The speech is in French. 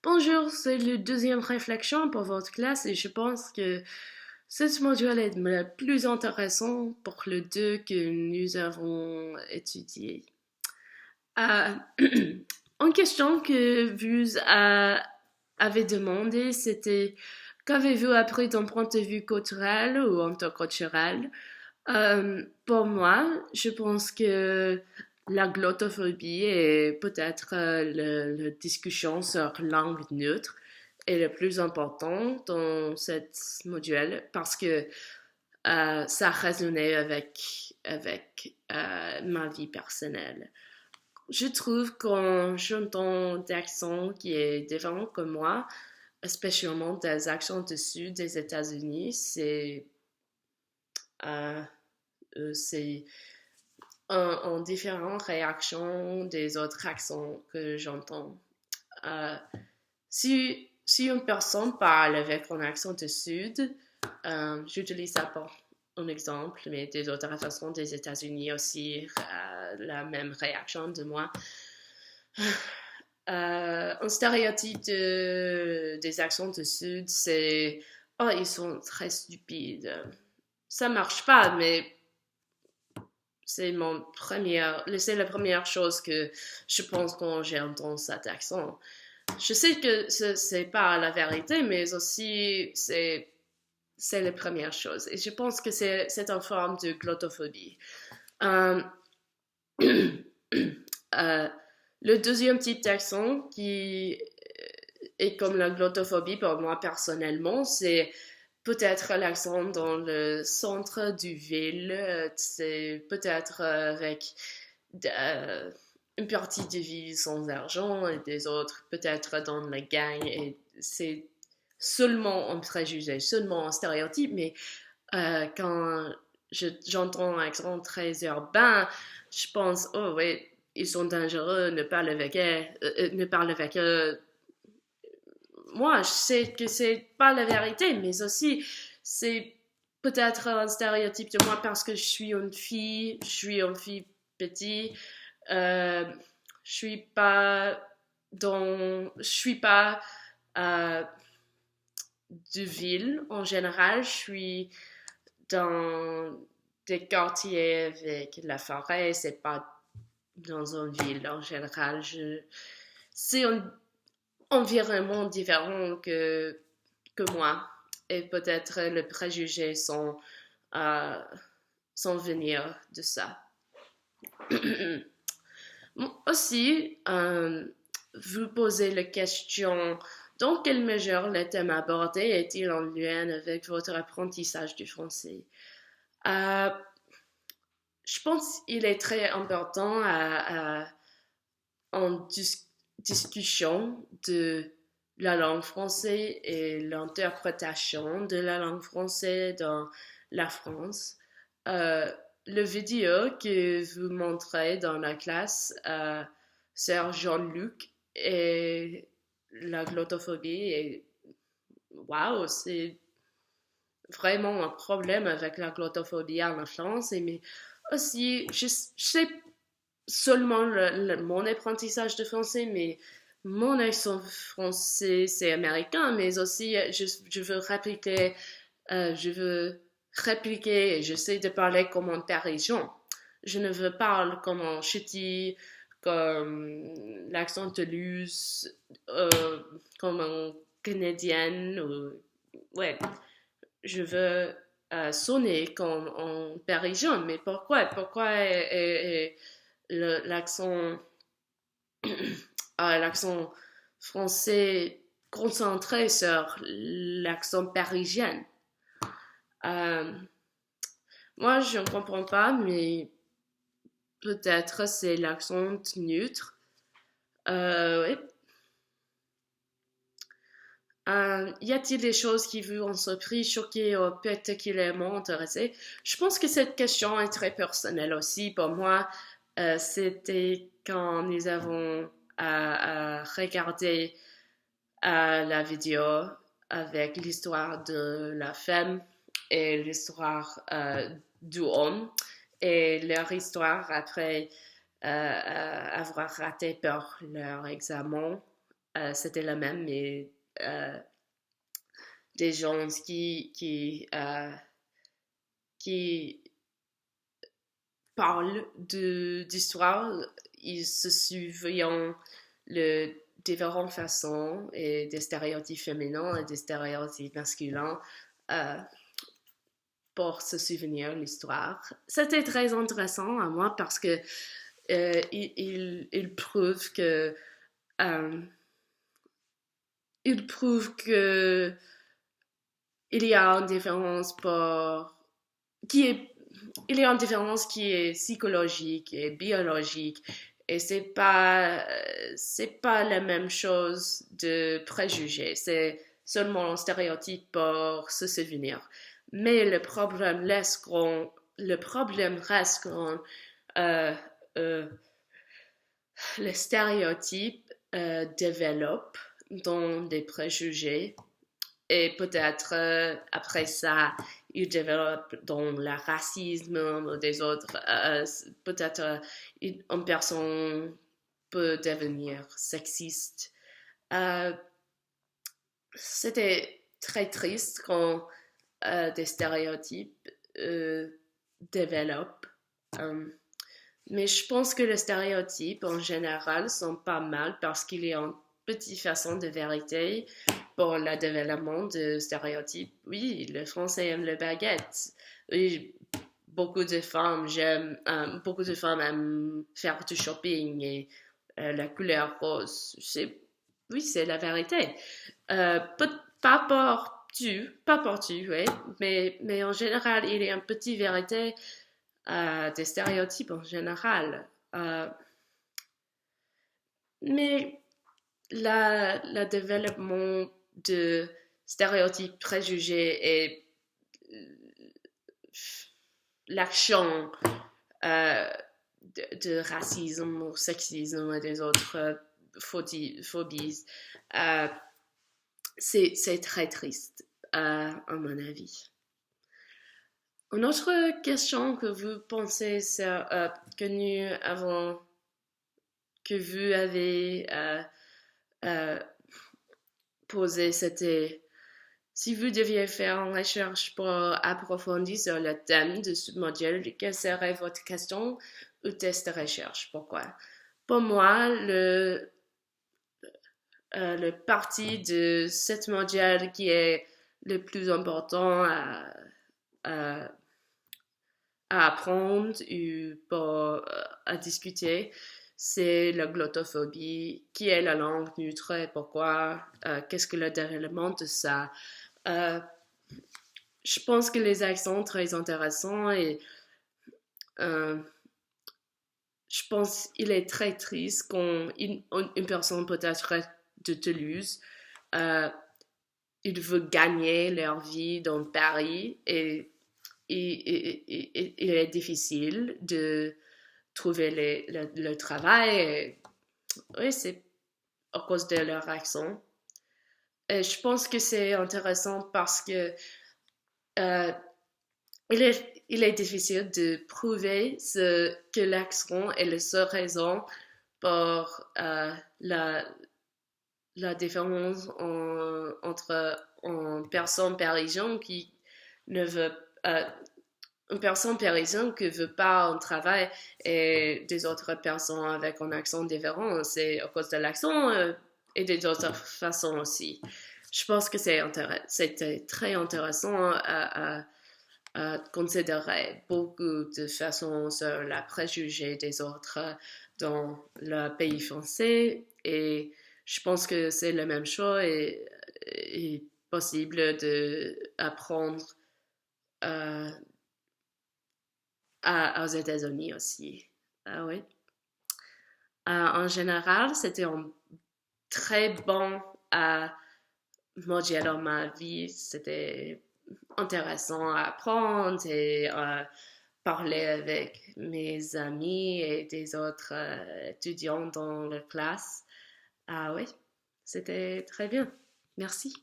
Bonjour, c'est le deuxième réflexion pour votre classe et je pense que ce module est le plus intéressant pour les deux que nous avons étudié. Euh, une question que vous avez demandé, c'était qu'avez-vous appris d'un point de vue culturel ou interculturel? Pour moi, je pense que la glottophobie est peut-être la discussion sur langue neutre est le plus important dans cette module parce que ça résonnait avec ma vie personnelle. Je trouve quand j'entends des accents qui est différent que moi, spécialement des accents du sud des États-Unis, euh, c'est en différentes réactions des autres accents que j'entends. Euh, si une personne parle avec un accent du sud, j'utilise ça pour un exemple, mais des autres façons des États-Unis aussi, la même réaction de moi. Un stéréotype des accents du sud, c'est oh, ils sont très stupides. Ça marche pas, mais c'est la première chose que je pense quand j'entends cet accent. Je sais que c'est pas la vérité, mais aussi c'est la première chose. Et je pense que c'est une forme de glottophobie. Euh, euh, le deuxième type d'accent qui est comme la glottophobie pour moi personnellement, c'est peut-être l'accent dans le centre du ville, c'est peut-être avec euh, une partie de ville sans argent et des autres peut-être dans la gang et c'est seulement un préjugé, seulement un stéréotype, mais quand j'entends un accent très urbain, je pense, oh oui, ils sont dangereux, ne parle avec eux moi, je sais que c'est pas la vérité, mais aussi, c'est peut-être un stéréotype de moi parce que je suis une fille petite, euh, je suis pas euh, de ville en général, je suis dans des quartiers avec la forêt, c'est pas dans une ville en général. C'est un environnement différent que moi. Et peut-être le préjugé euh, sans venir de ça. Aussi, vous posez la question dans quelle mesure le thème abordé est-il en lien avec votre apprentissage du français? Euh, je pense qu'il est très important en discussion de la langue française et l'interprétation de la langue française dans la France. Euh, le vidéo que vous montrez dans la classe, c'est Jean-Luc et la glottophobie et waouh, c'est vraiment un problème avec la glottophobie en France. Mais aussi, je sais seulement mon apprentissage de français, mais mon accent français, c'est américain, mais aussi je veux répliquer et j'essaie de parler comme un parisien. Je ne veux parler comme un ch'ti, comme l'accent de Toulouse, comme un canadien, ouais, je veux sonner comme un parisien, mais pourquoi est l'accent l'accent français concentré sur l'accent parisien. Euh, moi, je ne comprends pas, mais peut-être c'est l'accent neutre. Oui. Y a-t-il des choses qui vous ont surpris, choqué ou particulièrement intéressé? Je pense que cette question est très personnelle aussi. Pour moi, c'était quand nous avons regardé la vidéo avec l'histoire de la femme et l'histoire du homme et leur histoire après avoir raté pour leur examen c'était la même, mais des gens qui parlent d'histoire, ils se souviennent de différentes façons et des stéréotypes féminins et des stéréotypes masculins euh, pour se souvenir de l'histoire. C'était très intéressant à moi parce que il prouve que euh, il prouve que il y a une différence qui est il y a une différence qui est psychologique et biologique et c'est pas la même chose de préjuger, c'est seulement un stéréotype pour se souvenir. Mais le problème reste quand euh, euh, les stéréotypes développent dans des préjugés et peut-être après ça, ils développent dans le racisme ou des autres. Peut-être une personne peut devenir sexiste. Euh, C'était très triste quand des stéréotypes développent. Euh, mais je pense que les stéréotypes en général sont pas mal parce qu'il y a une petite façon de vérité pour le développement de stéréotypes. Oui, le français aime le baguette. Oui, beaucoup de femmes aiment faire du shopping et la couleur rose. Oui, c'est la vérité. Pas partout, oui, mais en général, il y a une petite vérité des stéréotypes en général. Mais le développement de stéréotypes préjugés et l'action de racisme ou sexisme et des autres phobies, c'est très triste, à mon avis. Une autre question que vous pensez que nous avons, que vous avez posée, c'était si vous deviez faire une recherche pour approfondir sur le thème de ce module, quelle serait votre question ou test de recherche? Pourquoi? Pour moi, le parti de cette module qui est le plus important à apprendre ou à discuter, c'est la glottophobie, qui est la langue neutre et pourquoi, qu'est-ce que le développement de ça. Euh, je pense que les accents sont très intéressants et euh, je pense qu'il est très triste quand une personne peut-être de Toulouse, euh, il veut gagner leur vie dans Paris et il est difficile de trouver le travail. Et, oui, c'est à cause de leur accent. Et je pense que c'est intéressant parce que euh, il est difficile de prouver que l'accent est la seule raison pour la différence entre une personne parisienne qui ne veut une personne parisienne qui ne veut pas un travail et des autres personnes avec un accent différent. C'est à cause de l'accent et des autres façons aussi. Je pense que c'était très intéressant à considérer beaucoup de façons sur la préjugé des autres dans le pays français et je pense que c'est la même chose et possible d'apprendre euh, aux États-Unis aussi. Ah oui. En général, c'était un très bon module dans ma vie. C'était intéressant à apprendre et parler avec mes amis et des autres étudiants dans la classe. Ah oui, c'était très bien. Merci.